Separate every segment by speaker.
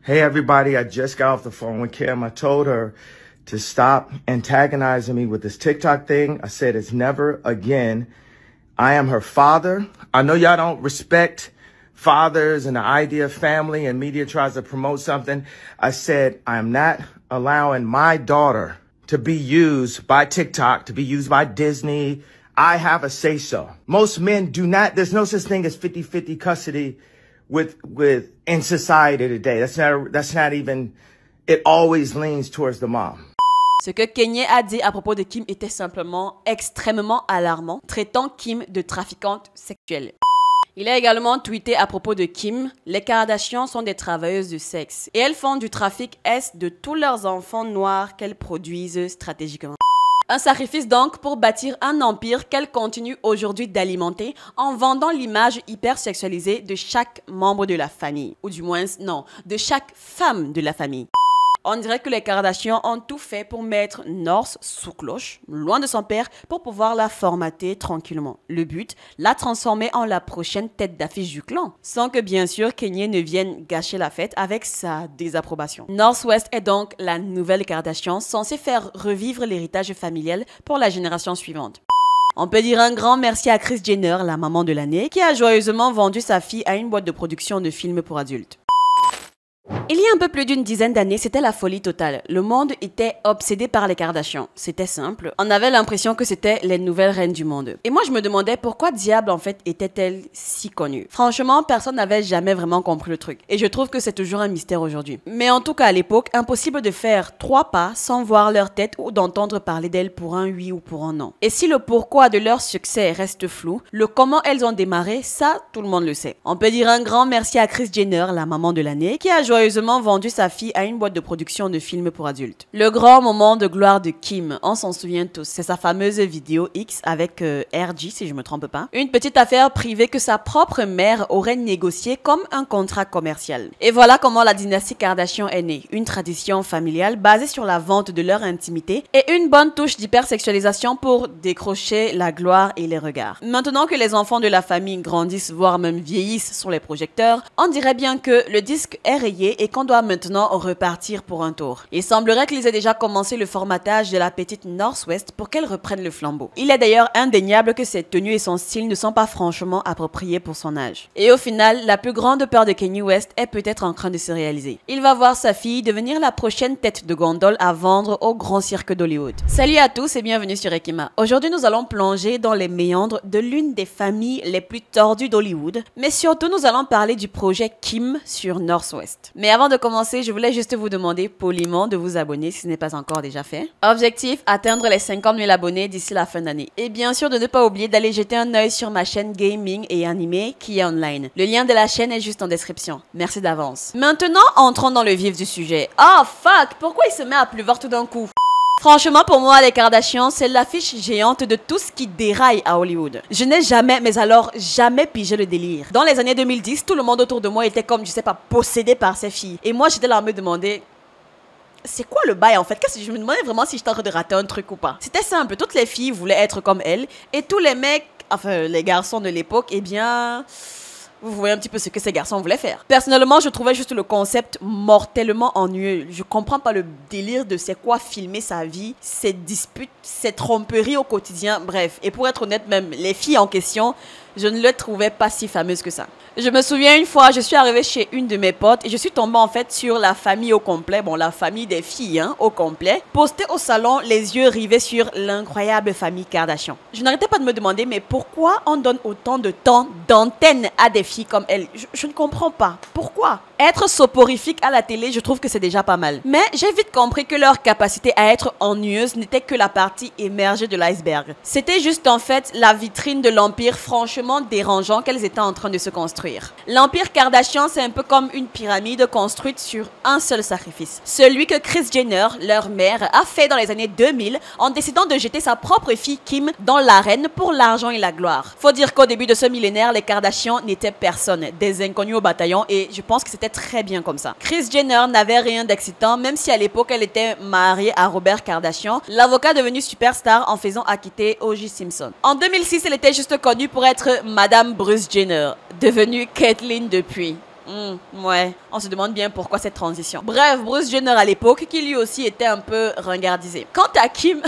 Speaker 1: Hey everybody, I just got off the phone with Kim. I told her to stop antagonizing me with this TikTok thing. I said it's never again. I am her father. I know y'all don't respect fathers and the idea of family, and media tries to promote something. I said I am not allowing my daughter to be used by TikTok, to be used by Disney. I have a say-so. Most men do not, there's no such thing as 50-50 custody with in society today. That's not even, it always leans towards the mom.
Speaker 2: Ce que Kanye a dit à propos de Kim était simplement extrêmement alarmant, traitant Kim de trafiquante sexuelle. Il a également tweeté à propos de Kim, les Kardashians sont des travailleuses de sexe et elles font du trafic est de tous leurs enfants noirs qu'elles produisent stratégiquement. Un sacrifice donc pour bâtir un empire qu'elle continue aujourd'hui d'alimenter en vendant l'image hyper sexualisée de chaque membre de la famille. Ou du moins, non, de chaque femme de la famille. On dirait que les Kardashians ont tout fait pour mettre North sous cloche, loin de son père, pour pouvoir la formater tranquillement. Le but, la transformer en la prochaine tête d'affiche du clan, sans que bien sûr Kanye ne vienne gâcher la fête avec sa désapprobation. North West est donc la nouvelle Kardashian censée faire revivre l'héritage familial pour la génération suivante. On peut dire un grand merci à Kris Jenner, la maman de l'année, qui a joyeusement vendu sa fille à une boîte de production de films pour adultes. Il y a un peu plus d'une dizaine d'années, c'était la folie totale. Le monde était obsédé par les Kardashians. C'était simple. On avait l'impression que c'était les nouvelles reines du monde. Et moi, je me demandais pourquoi diable, en fait, était-elle si connue. Franchement, personne n'avait jamais vraiment compris le truc. Et je trouve que c'est toujours un mystère aujourd'hui. Mais en tout cas, à l'époque, impossible de faire 3 pas sans voir leur tête ou d'entendre parler d'elles pour un oui ou pour un non. Et si le pourquoi de leur succès reste flou, le comment elles ont démarré, ça, tout le monde le sait. On peut dire un grand merci à Kris Jenner, la maman de l'année, qui a joyeusement vendu sa fille à une boîte de production de films pour adultes. Le grand moment de gloire de Kim, on s'en souvient tous, c'est sa fameuse vidéo X avec RG, si je me trompe pas. Une petite affaire privée que sa propre mère aurait négociée comme un contrat commercial. Et voilà comment la dynastie Kardashian est née. Une tradition familiale basée sur la vente de leur intimité et une bonne touche d'hypersexualisation pour décrocher la gloire et les regards. Maintenant que les enfants de la famille grandissent, voire même vieillissent sur les projecteurs, on dirait bien que le disque est rayé et qu'on doit maintenant repartir pour un tour. Il semblerait qu'ils aient déjà commencé le formatage de la petite North West pour qu'elle reprenne le flambeau. Il est d'ailleurs indéniable que ses tenues et son style ne sont pas franchement appropriés pour son âge. Et au final, la plus grande peur de Kanye West est peut-être en train de se réaliser. Il va voir sa fille devenir la prochaine tête de gondole à vendre au grand cirque d'Hollywood. Salut à tous et bienvenue sur Ekima. Aujourd'hui, nous allons plonger dans les méandres de l'une des familles les plus tordues d'Hollywood, mais surtout nous allons parler du projet Kim sur North West. Mais avant de commencer, je voulais juste vous demander poliment de vous abonner si ce n'est pas encore déjà fait. Objectif, atteindre les 50 000 abonnés d'ici la fin d'année. Et bien sûr de ne pas oublier d'aller jeter un œil sur ma chaîne gaming et animé qui est online. Le lien de la chaîne est juste en description. Merci d'avance. Maintenant, entrons dans le vif du sujet. Oh fuck, pourquoi il se met à pleuvoir tout d'un coup? Franchement, pour moi, les Kardashians, c'est l'affiche géante de tout ce qui déraille à Hollywood. Je n'ai jamais, mais alors jamais pigé le délire. Dans les années 2010, tout le monde autour de moi était comme, je sais pas, possédé par ces filles. Et moi, j'étais là à me demander, c'est quoi le bail en fait? Je me demandais vraiment si j'étais en train de rater un truc ou pas. C'était simple, toutes les filles voulaient être comme elles. Et tous les mecs, enfin les garçons de l'époque, eh bien... Vous voyez un petit peu ce que ces garçons voulaient faire. Personnellement, je trouvais juste le concept mortellement ennuyeux. Je comprends pas le délire de c'est quoi filmer sa vie, ses disputes, ses tromperies au quotidien, bref. Et pour être honnête, même les filles en question, je ne les trouvais pas si fameuses que ça. Je me souviens une fois, je suis arrivée chez une de mes potes et je suis tombée en fait sur la famille au complet, bon la famille des filles au complet, postée au salon, les yeux rivés sur l'incroyable famille Kardashian. Je n'arrêtais pas de me demander mais pourquoi on donne autant de temps d'antenne à des filles comme elles? Je ne comprends pas. Pourquoi? Être soporifique à la télé, je trouve que c'est déjà pas mal. Mais j'ai vite compris que leur capacité à être ennuyeuse n'était que la partie émergée de l'iceberg. C'était juste en fait la vitrine de l'empire franchement dérangeant qu'elles étaient en train de se construire. L'empire Kardashian, c'est un peu comme une pyramide construite sur un seul sacrifice. Celui que Kris Jenner, leur mère, a fait dans les années 2000 en décidant de jeter sa propre fille Kim dans l'arène pour l'argent et la gloire. Faut dire qu'au début de ce millénaire, les Kardashians n'étaient personne, des inconnus au bataillon et je pense que c'était très bien comme ça. Kris Jenner n'avait rien d'excitant, même si à l'époque elle était mariée à Robert Kardashian, l'avocat devenu superstar en faisant acquitter O.J. Simpson. En 2006, elle était juste connue pour être Madame Bruce Jenner, devenue Caitlyn depuis. Ouais. On se demande bien pourquoi cette transition. Bref, Bruce Jenner à l'époque, qui lui aussi était un peu ringardisé. Quant à Kim,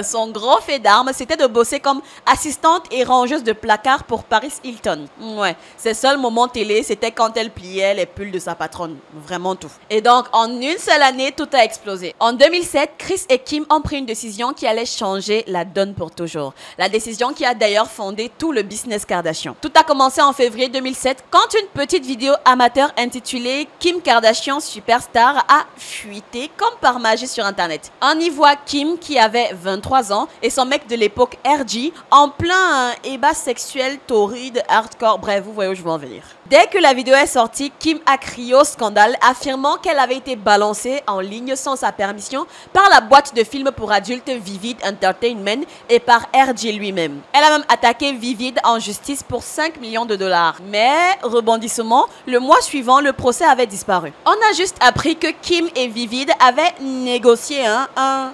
Speaker 2: son grand fait d'armes, c'était de bosser comme assistante et rangeuse de placards pour Paris Hilton. Ouais, ses seuls moments télé, c'était quand elle pliait les pulls de sa patronne. Vraiment tout. Et donc, en une seule année, tout a explosé. En 2007, Kris et Kim ont pris une décision qui allait changer la donne pour toujours. La décision qui a d'ailleurs fondé tout le business Kardashian. Tout a commencé en février 2007 quand une petite vidéo amateur intitulée Kim Kardashian Superstar a fuité comme par magie sur internet. On y voit Kim qui avait 23 ans et son mec de l'époque RG en plein ébat sexuel torride, hardcore, bref, vous voyez où je veux en venir. Dès que la vidéo est sortie, Kim a crié au scandale, affirmant qu'elle avait été balancée en ligne sans sa permission par la boîte de films pour adultes Vivid Entertainment et par RG lui-même. Elle a même attaqué Vivid en justice pour 5 millions de dollars. Mais, rebondissement, le mois suivant, le procès avait disparu. On a juste appris que Kim et Vivid avaient négocié un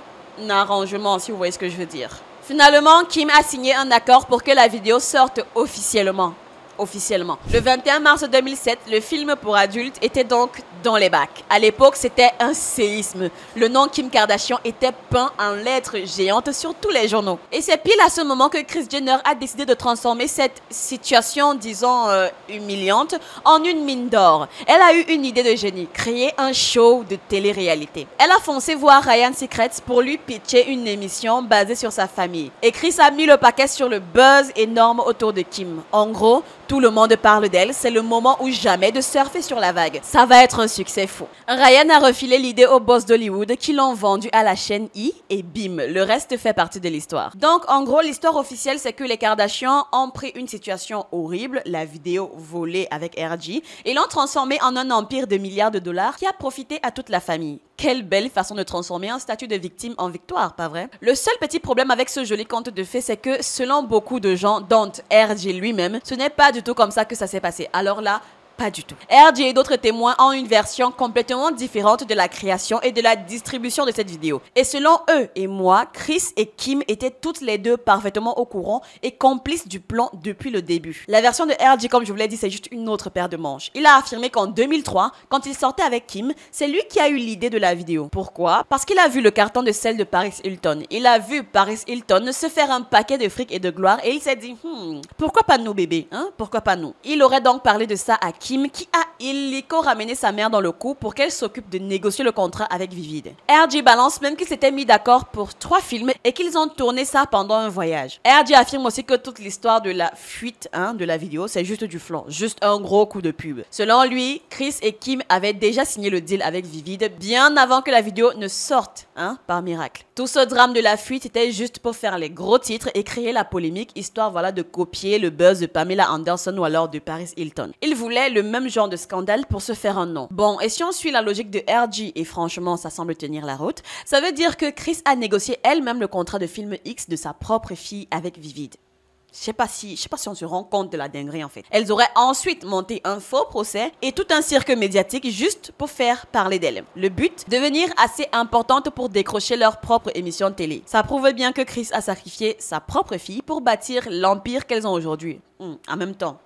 Speaker 2: arrangement, si vous voyez ce que je veux dire. Finalement, Kim a signé un accord pour que la vidéo sorte officiellement. Le 21 mars 2007, le film pour adultes était donc dans les bacs. À l'époque, c'était un séisme. Le nom Kim Kardashian était peint en lettres géantes sur tous les journaux. Et c'est pile à ce moment que Kris Jenner a décidé de transformer cette situation, disons, humiliante, en une mine d'or. Elle a eu une idée de génie, créer un show de télé-réalité. Elle a foncé voir Ryan Seacrest pour lui pitcher une émission basée sur sa famille. Et Kris a mis le paquet sur le buzz énorme autour de Kim. En gros, tout le monde parle d'elle, c'est le moment ou jamais de surfer sur la vague. Ça va être un succès fou. Ryan a refilé l'idée au boss d'Hollywood qui l'ont vendu à la chaîne E! Et bim, le reste fait partie de l'histoire. Donc en gros, l'histoire officielle, c'est que les Kardashians ont pris une situation horrible, la vidéo volée avec RG, et l'ont transformée en un empire de milliards de dollars qui a profité à toute la famille. Quelle belle façon de transformer un statut de victime en victoire, pas vrai? Le seul petit problème avec ce joli conte de fées, c'est que selon beaucoup de gens, dont RG lui-même, ce n'est pas du tout comme ça que ça s'est passé. Alors là, pas du tout. RG et d'autres témoins ont une version complètement différente de la création et de la distribution de cette vidéo. Et selon eux et moi, Kris et Kim étaient toutes les deux parfaitement au courant et complices du plan depuis le début. La version de RG, comme je vous l'ai dit, c'est juste une autre paire de manches. Il a affirmé qu'en 2003, quand il sortait avec Kim, c'est lui qui a eu l'idée de la vidéo. Pourquoi? Parce qu'il a vu le carton de celle de Paris Hilton. Il a vu Paris Hilton se faire un paquet de fric et de gloire et il s'est dit, pourquoi pas nous bébé, hein? Pourquoi pas nous? Il aurait donc parlé de ça à Kim qui a illico ramené sa mère dans le coup pour qu'elle s'occupe de négocier le contrat avec Vivid. RG balance même qu'ils s'étaient mis d'accord pour 3 films et qu'ils ont tourné ça pendant un voyage. RG affirme aussi que toute l'histoire de la fuite de la vidéo, c'est juste du flan, juste un gros coup de pub. Selon lui, Kris et Kim avaient déjà signé le deal avec Vivid bien avant que la vidéo ne sorte, par miracle. Tout ce drame de la fuite était juste pour faire les gros titres et créer la polémique, histoire voilà de copier le buzz de Pamela Anderson ou alors de Paris Hilton. Il voulait le même genre de scandale pour se faire un nom. Bon, et si on suit la logique de RG, et franchement ça semble tenir la route, ça veut dire que Kris a négocié elle-même le contrat de film X de sa propre fille avec Vivid. Je sais pas si on se rend compte de la dinguerie en fait. Elles auraient ensuite monté un faux procès et tout un cirque médiatique juste pour faire parler d'elles. Le but, devenir assez importante pour décrocher leur propre émission de télé. Ça prouve bien que Kris a sacrifié sa propre fille pour bâtir l'empire qu'elles ont aujourd'hui. En même temps,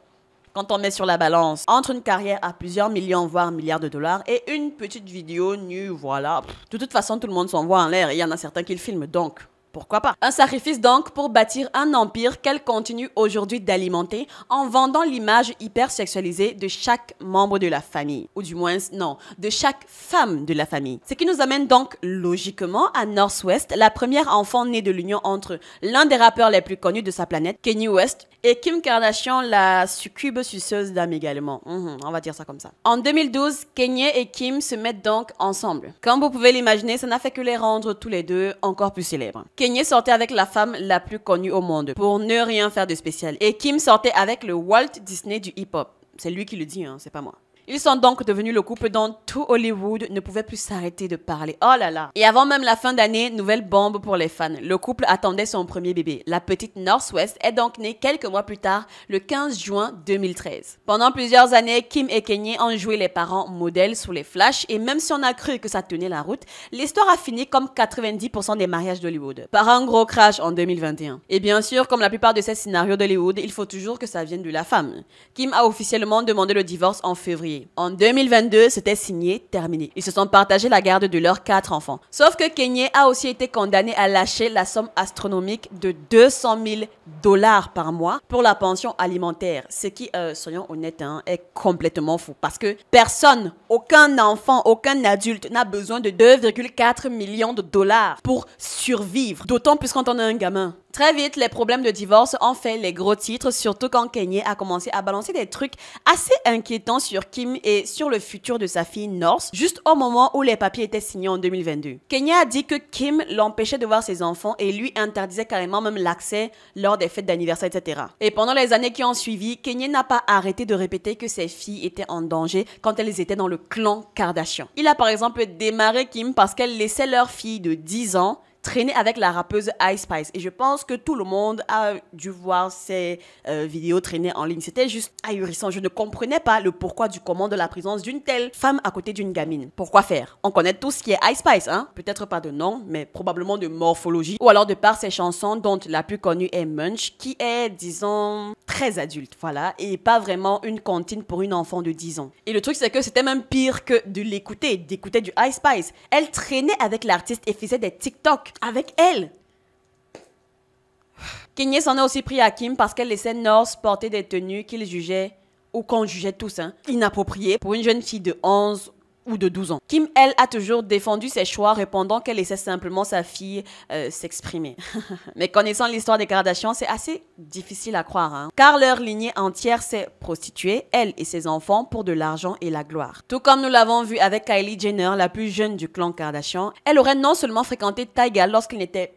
Speaker 2: quand on met sur la balance entre une carrière à plusieurs millions voire milliards de dollars et une petite vidéo nue, voilà. De toute façon, tout le monde s'envoie en l'air et il y en a certains qui le filment donc. Pourquoi pas? Un sacrifice donc pour bâtir un empire qu'elle continue aujourd'hui d'alimenter en vendant l'image hyper sexualisée de chaque membre de la famille. Ou du moins, non, de chaque femme de la famille. Ce qui nous amène donc logiquement à North West, la première enfant née de l'union entre l'un des rappeurs les plus connus de sa planète, Kanye West, et Kim Kardashian, la succube suceuse d'âme également. On va dire ça comme ça. En 2012, Kanye et Kim se mettent donc ensemble. Comme vous pouvez l'imaginer, ça n'a fait que les rendre tous les deux encore plus célèbres. Kanye sortait avec la femme la plus connue au monde, pour ne rien faire de spécial. Et Kim sortait avec le Walt Disney du hip-hop. C'est lui qui le dit, c'est pas moi. Ils sont donc devenus le couple dont tout Hollywood ne pouvait plus s'arrêter de parler. Oh là là! Et avant même la fin d'année, nouvelle bombe pour les fans. Le couple attendait son premier bébé. La petite North West est donc née quelques mois plus tard, le 15 juin 2013. Pendant plusieurs années, Kim et Kanye ont joué les parents modèles sous les flashs et même si on a cru que ça tenait la route, l'histoire a fini comme 90% des mariages d'Hollywood. Par un gros crash en 2021. Et bien sûr, comme la plupart de ces scénarios d'Hollywood, il faut toujours que ça vienne de la femme. Kim a officiellement demandé le divorce en février. mariés. En 2022, c'était signé, terminé. Ils se sont partagés la garde de leurs 4 enfants. Sauf que Kanye a aussi été condamné à lâcher la somme astronomique de 200 000 $ par mois pour la pension alimentaire. Ce qui, soyons honnêtes, est complètement fou. Parce que personne, aucun enfant, aucun adulte n'a besoin de 2,4 millions de dollars pour survivre. D'autant plus quand on a un gamin. Très vite, les problèmes de divorce ont fait les gros titres, surtout quand Kanye a commencé à balancer des trucs assez inquiétants sur Kim et sur le futur de sa fille North, juste au moment où les papiers étaient signés en 2022. Kanye a dit que Kim l'empêchait de voir ses enfants et lui interdisait carrément même l'accès lors des fêtes d'anniversaire, etc. Et pendant les années qui ont suivi, Kanye n'a pas arrêté de répéter que ses filles étaient en danger quand elles étaient dans le clan Kardashian. Il a par exemple démarré Kim parce qu'elle laissait leur fille de 10 ans traîner avec la rappeuse Ice Spice. Et je pense que tout le monde a dû voir ces vidéos traîner en ligne. C'était juste ahurissant. Je ne comprenais pas le pourquoi du comment de la présence d'une telle femme à côté d'une gamine. Pourquoi faire? On connaît tous ce qui est Ice Spice, hein? Peut-être pas de nom, mais probablement de morphologie. Ou alors de par ses chansons dont la plus connue est Munch, qui est, disons, très adulte, voilà, et pas vraiment une comptine pour une enfant de 10 ans. Et le truc, c'est que c'était même pire que de l'écouter, d'écouter du Ice Spice. Elle traînait avec l'artiste et faisait des TikTok avec elle. Kanye s'en est aussi pris à Kim parce qu'elle laissait North porter des tenues qu'il jugeait, ou qu'on jugeait tous, inappropriées pour une jeune fille de 11 ou de 12 ans. Kim, elle, a toujours défendu ses choix, répondant qu'elle laissait simplement sa fille s'exprimer. Mais connaissant l'histoire des Kardashians, c'est assez difficile à croire, car leur lignée entière s'est prostituée, elle et ses enfants, pour de l'argent et la gloire. Tout comme nous l'avons vu avec Kylie Jenner, la plus jeune du clan Kardashian, elle aurait non seulement fréquenté Tyga lorsqu'il n'était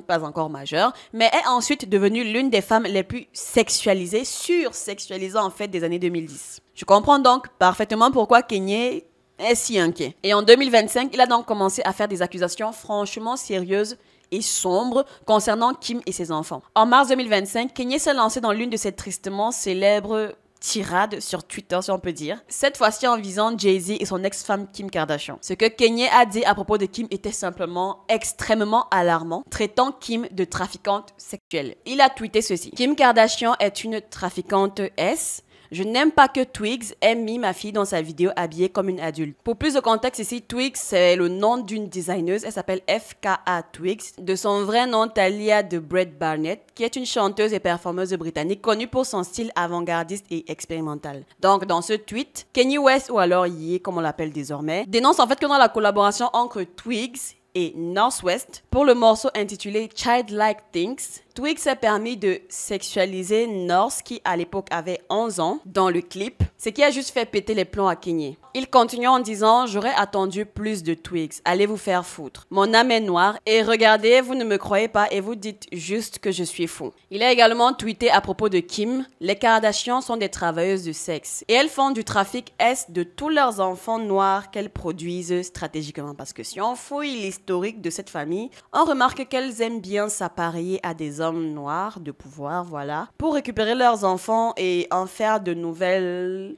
Speaker 2: pas encore majeure, mais est ensuite devenue l'une des femmes les plus sexualisées, sursexualisées en fait des années 2010. Je comprends donc parfaitement pourquoi Kanye est si inquiet. Et en 2025, il a donc commencé à faire des accusations franchement sérieuses et sombres concernant Kim et ses enfants. En mars 2025, Kanye s'est lancé dans l'une de ses tristement célèbres tirades sur Twitter, si on peut dire. Cette fois-ci en visant Jay-Z et son ex-femme Kim Kardashian. Ce que Kanye a dit à propos de Kim était simplement extrêmement alarmant, traitant Kim de trafiquante sexuelle. Il a tweeté ceci. Kim Kardashian est une trafiquante S. Je n'aime pas que Twigs ait mis ma fille dans sa vidéo habillée comme une adulte. Pour plus de contexte ici, Twigs, c'est le nom d'une designeuse. Elle s'appelle FKA Twigs. De son vrai nom, Talia de Brett Barnett, qui est une chanteuse et performeuse britannique connue pour son style avant-gardiste et expérimental. Donc, dans ce tweet, Kanye West, ou alors Ye, comme on l'appelle désormais, dénonce en fait que dans la collaboration entre Twigs et North West, pour le morceau intitulé Childlike Things, Twigs s'est permis de sexualiser North, qui à l'époque avait 11 ans, dans le clip, ce qui a juste fait péter les plombs à Kanye. Il continue en disant « J'aurais attendu plus de Twigs, allez vous faire foutre. Mon âme est noire et regardez, vous ne me croyez pas et vous dites juste que je suis fou. » Il a également tweeté à propos de Kim « Les Kardashians sont des travailleuses de sexe et elles font du trafic S de tous leurs enfants noirs qu'elles produisent stratégiquement. » Parce que si on fouille l'historique de cette famille, on remarque qu'elles aiment bien s'appareiller à des hommes noirs de pouvoir, voilà, pour récupérer leurs enfants et en faire de nouvelles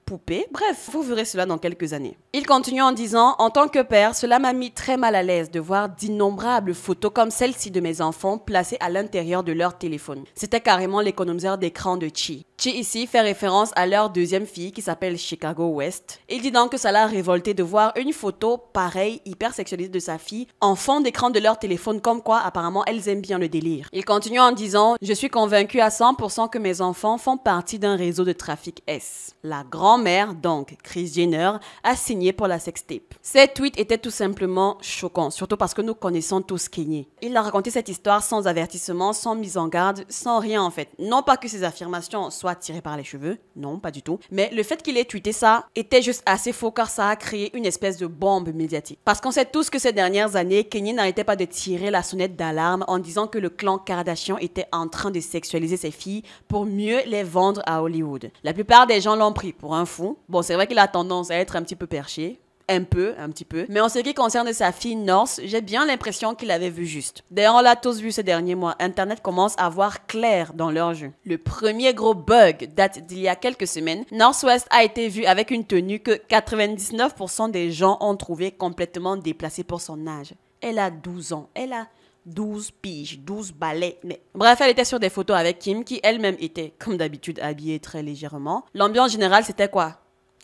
Speaker 2: poupées. Bref, vous verrez cela dans quelques années. Il continue en disant « En tant que père, cela m'a mis très mal à l'aise de voir d'innombrables photos comme celle-ci de mes enfants placées à l'intérieur de leur téléphone. C'était carrément l'économiseur d'écran de Chi. » Chi ici fait référence à leur deuxième fille qui s'appelle Chicago West. Il dit donc que ça l'a révolté de voir une photo pareille, hyper sexualisée de sa fille en fond d'écran de leur téléphone, comme quoi apparemment elles aiment bien le délire. Il continue en disant « Je suis convaincu à 100% que mes enfants font partie d'un réseau de trafic S. » La grand-mère, donc Kris Jenner, a signé pour la sextape. Ces tweets étaient tout simplement choquants, surtout parce que nous connaissons tous Kanye. Il a raconté cette histoire sans avertissement, sans mise en garde, sans rien en fait. Non pas que ses affirmations soient tirées par les cheveux, non, pas du tout. Mais le fait qu'il ait tweeté ça était juste assez faux car ça a créé une espèce de bombe médiatique. Parce qu'on sait tous que ces dernières années, Kanye n'arrêtait pas de tirer la sonnette d'alarme en disant que le clan Kardashian était en train de sexualiser ses filles pour mieux les vendre à Hollywood. La plupart des gens l'ont pris pour un fou. Bon, c'est vrai qu'il a tendance à être un petit peu perché. Un petit peu. Mais en ce qui concerne sa fille North, j'ai bien l'impression qu'il avait vu juste. D'ailleurs, on l'a tous vu ces derniers mois. Internet commence à voir clair dans leur jeu. Le premier gros bug date d'il y a quelques semaines. North West a été vu avec une tenue que 99% des gens ont trouvé complètement déplacée pour son âge. Elle a 12 ans. Elle a 12 piges, 12 balais. Mais bref, elle était sur des photos avec Kim, qui elle-même était, comme d'habitude, habillée très légèrement. L'ambiance générale, c'était quoi?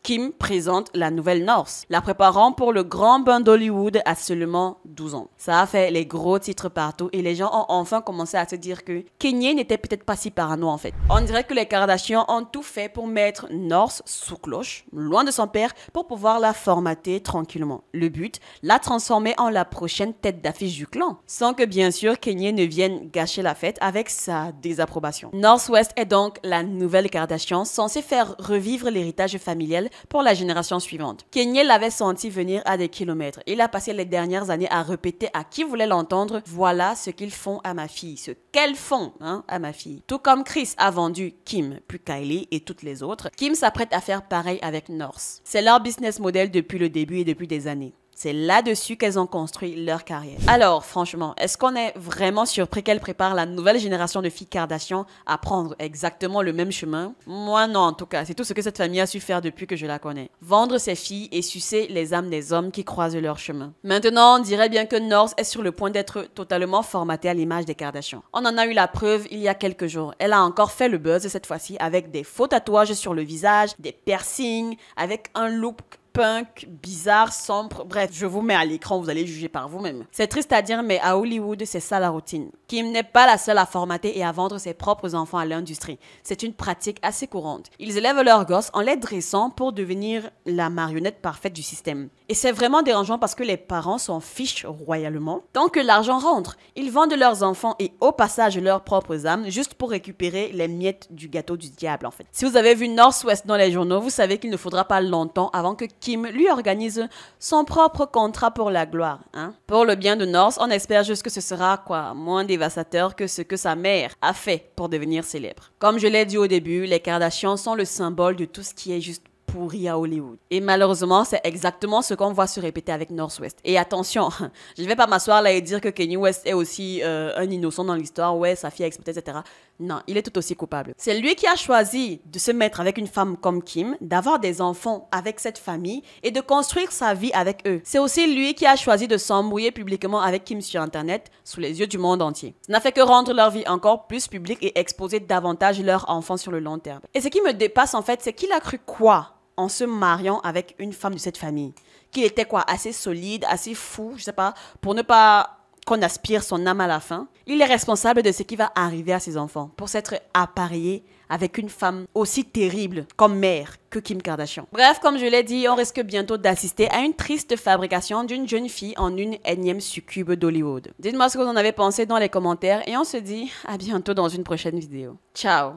Speaker 2: Kim présente la nouvelle North, la préparant pour le grand bain d'Hollywood à seulement 12 ans. Ça a fait les gros titres partout et les gens ont enfin commencé à se dire que Kanye n'était peut-être pas si parano en fait. On dirait que les Kardashians ont tout fait pour mettre North sous cloche, loin de son père, pour pouvoir la formater tranquillement. Le but, la transformer en la prochaine tête d'affiche du clan, sans que bien sûr Kanye ne vienne gâcher la fête avec sa désapprobation. North West est donc la nouvelle Kardashian censée faire revivre l'héritage familial pour la génération suivante. Kanye l'avait senti venir à des kilomètres. Il a passé les dernières années à répéter à qui voulait l'entendre « Voilà ce qu'ils font à ma fille, ce qu'elles font à ma fille ». Tout comme Kris a vendu Kim, puis Kylie et toutes les autres, Kim s'apprête à faire pareil avec North. C'est leur business model depuis le début et depuis des années. C'est là-dessus qu'elles ont construit leur carrière. Alors, franchement, est-ce qu'on est vraiment surpris qu'elle prépare la nouvelle génération de filles Kardashian à prendre exactement le même chemin? Moi, non, en tout cas. C'est tout ce que cette famille a su faire depuis que je la connais. Vendre ses filles et sucer les âmes des hommes qui croisent leur chemin. Maintenant, on dirait bien que North est sur le point d'être totalement formatée à l'image des Kardashian. On en a eu la preuve il y a quelques jours. Elle a encore fait le buzz cette fois-ci avec des faux tatouages sur le visage, des piercings, avec un look punk, bizarre, sombre, bref, je vous mets à l'écran, vous allez juger par vous-même. C'est triste à dire, mais à Hollywood, c'est ça la routine. Kim n'est pas la seule à formater et à vendre ses propres enfants à l'industrie. C'est une pratique assez courante. Ils élèvent leurs gosses en les dressant pour devenir la marionnette parfaite du système. Et c'est vraiment dérangeant parce que les parents s'en fichent royalement. Tant que l'argent rentre, ils vendent leurs enfants et au passage leurs propres âmes juste pour récupérer les miettes du gâteau du diable en fait. Si vous avez vu North West dans les journaux, vous savez qu'il ne faudra pas longtemps avant que Kim lui organise son propre contrat pour la gloire. Pour le bien de North, on espère juste que ce sera moins dévastateur que ce que sa mère a fait pour devenir célèbre. Comme je l'ai dit au début, les Kardashians sont le symbole de tout ce qui est juste pourri à Hollywood. Et malheureusement, c'est exactement ce qu'on voit se répéter avec North West. Et attention, je ne vais pas m'asseoir là et dire que Kanye West est aussi un innocent dans l'histoire, ouais, sa fille a exploité, etc. Non, il est tout aussi coupable. C'est lui qui a choisi de se mettre avec une femme comme Kim, d'avoir des enfants avec cette famille et de construire sa vie avec eux. C'est aussi lui qui a choisi de s'embrouiller publiquement avec Kim sur Internet, sous les yeux du monde entier. Ça n'a fait que rendre leur vie encore plus publique et exposer davantage leurs enfants sur le long terme. Et ce qui me dépasse en fait, c'est qu'il a cru quoi en se mariant avec une femme de cette famille? Qu'il était assez solide, assez fou, je sais pas, pour ne pas qu'on aspire son âme à la fin. Il est responsable de ce qui va arriver à ses enfants pour s'être appareillé avec une femme aussi terrible comme mère que Kim Kardashian. Bref, comme je l'ai dit, on risque bientôt d'assister à une triste fabrication d'une jeune fille en une énième succube d'Hollywood. Dites-moi ce que vous en avez pensé dans les commentaires et on se dit à bientôt dans une prochaine vidéo. Ciao!